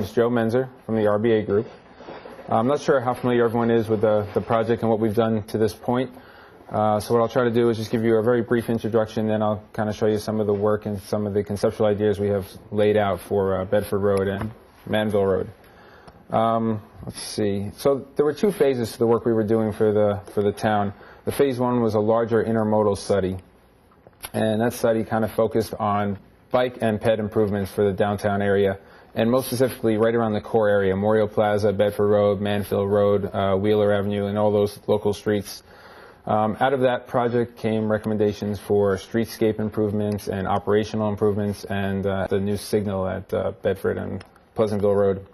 is Joe Menzer from the RBA Group. I'm not sure how familiar everyone is with the project and what we've done to this point. So what I'll try to do is just give you a very brief introduction, then I'll kind of show you some of the work and some of the conceptual ideas we have laid out for Bedford Road and Manville Road. Let's see. So there were two phases to the work we were doing for the town. The phase one was a larger intermodal study, and that study kind of focused on bike and ped improvements for the downtown area, and most specifically right around the core area, Memorial Plaza, Bedford Road, Manville Road, Wheeler Avenue, and all those local streets. Out of that project came recommendations for streetscape improvements and operational improvements, and the new signal at Bedford and Pleasantville Road.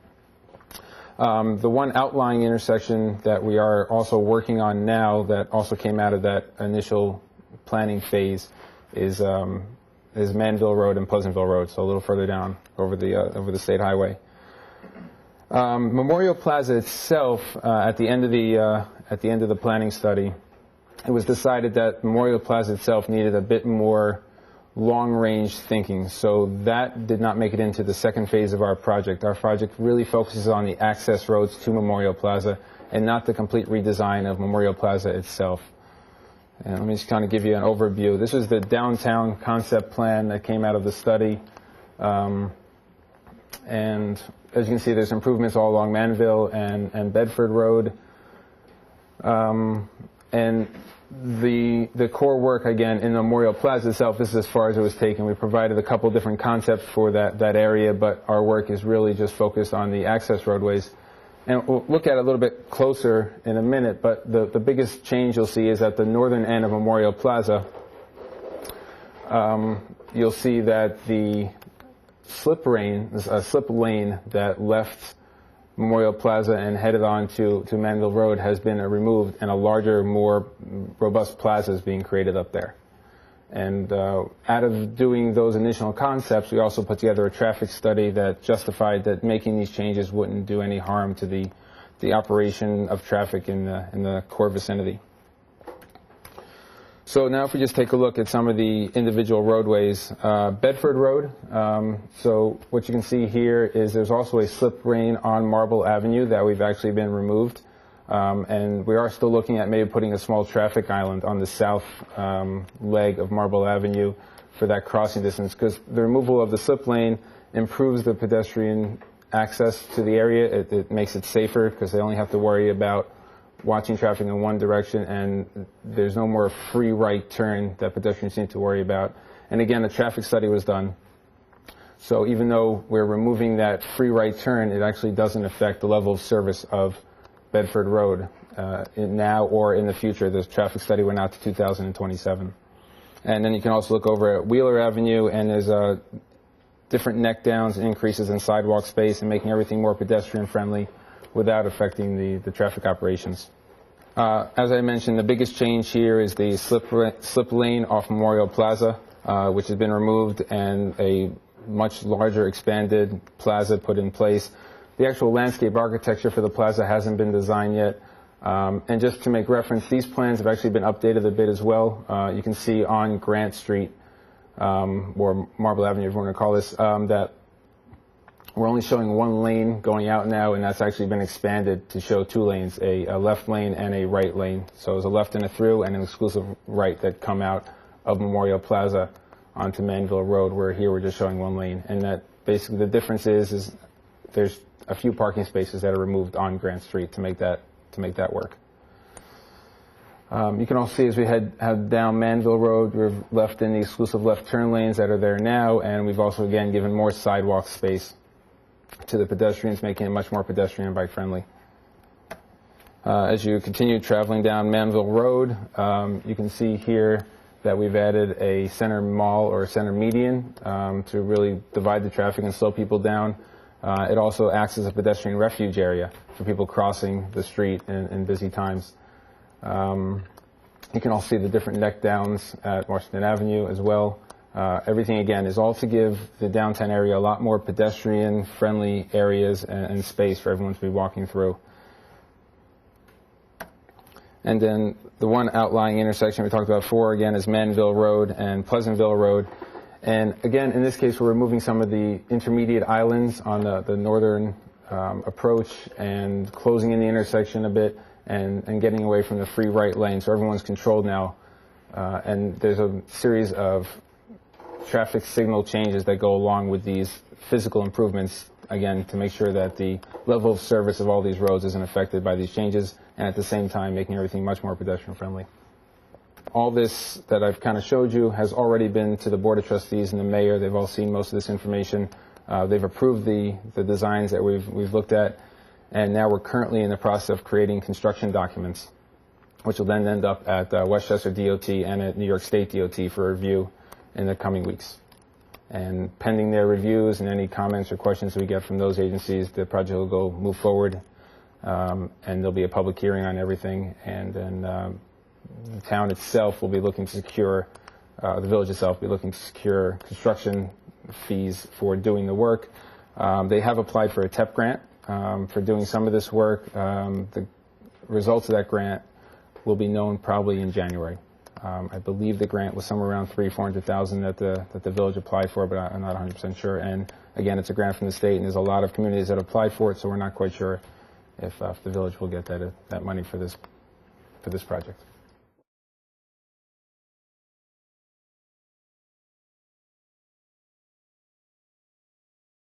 The one outlying intersection that we are also working on now that also came out of that initial planning phase is Manville Road and Pleasantville Road, so a little further down over the state highway. Memorial Plaza itself, at the end of the planning study, it was decided that Memorial Plaza itself needed a bit more long-range thinking, so that did not make it into the second phase of our project. Our project really focuses on the access roads to Memorial Plaza and not the complete redesign of Memorial Plaza itself. And let me just kind of give you an overview. This is the downtown concept plan that came out of the study. And as you can see, there's improvements all along Manville and Bedford Road. And the core work, again, in Memorial Plaza itself, this is as far as it was taken. We provided a couple different concepts for that area, but our work is really just focused on the access roadways. And we'll look at it a little bit closer in a minute, but the biggest change you'll see is at the northern end of Memorial Plaza. You'll see that the slip lane that left Memorial Plaza and headed on to Manville Road has been removed, and a larger, more robust plaza is being created up there. And out of doing those initial concepts, we also put together a traffic study that justified that making these changes wouldn't do any harm to the operation of traffic in the core vicinity. So now if we just take a look at some of the individual roadways. Bedford Road, so what you can see here is there's also a slip lane on Marble Avenue that we've actually been removed. And we are still looking at maybe putting a small traffic island on the south leg of Marble Avenue for that crossing distance, because the removal of the slip lane improves the pedestrian access to the area. It makes it safer because they only have to worry about watching traffic in one direction, and there's no more free right turn that pedestrians need to worry about. And again, the traffic study was done. So even though we're removing that free right turn, it actually doesn't affect the level of service of Bedford Road now or in the future. The traffic study went out to 2027. And then you can also look over at Wheeler Avenue, and there's different neck downs, increases in sidewalk space, and making everything more pedestrian friendly without affecting the traffic operations. As I mentioned, the biggest change here is the slip lane off Memorial Plaza, which has been removed, and a much larger expanded plaza put in place. The actual landscape architecture for the plaza hasn't been designed yet. And just to make reference, these plans have actually been updated a bit as well. You can see on Grant Street, or Marble Avenue, if you want to call this, that we're only showing one lane going out now, and that's actually been expanded to show two lanes, a left lane and a right lane. So there's a left and a through and an exclusive right that come out of Memorial Plaza onto Manville Road, where here we're just showing one lane. And that basically the difference is there's a few parking spaces that are removed on Grant Street to make that work. You can also see as we head down Manville Road, we've left in the exclusive left turn lanes that are there now, and we've also again given more sidewalk space to the pedestrians, making it much more pedestrian and bike friendly. As you continue traveling down Manville Road, you can see here that we've added a center mall or a center median to really divide the traffic and slow people down. It also acts as a pedestrian refuge area for people crossing the street in busy times. You can also see the different neck downs at Washington Avenue as well. Everything, again, is all to give the downtown area a lot more pedestrian-friendly areas and space for everyone to be walking through. And then the one outlying intersection we talked about before, again, is Manville Road and Pleasantville Road. And again, in this case, we're removing some of the intermediate islands on the northern approach and closing in the intersection a bit and getting away from the free right lane. So everyone's controlled now. And there's a series of traffic signal changes that go along with these physical improvements, again, to make sure that the level of service of all these roads isn't affected by these changes, and at the same time making everything much more pedestrian friendly. All this that I've kind of showed you has already been to the Board of Trustees and the Mayor. They've all seen most of this information. They've approved the designs that we've looked at, and now we're currently in the process of creating construction documents, which will then end up at Westchester DOT and at New York State DOT for review in the coming weeks. And pending their reviews and any comments or questions we get from those agencies, the project will move forward, and there'll be a public hearing on everything, and then the town itself will be looking to secure, the village itself will be looking to secure construction fees for doing the work. They have applied for a TEP grant for doing some of this work. The results of that grant will be known probably in January. I believe the grant was somewhere around $300,000-400,000 that the village applied for, but I'm not 100% sure. And again, it's a grant from the state, and there's a lot of communities that applied for it, so we're not quite sure if the village will get that money for this project.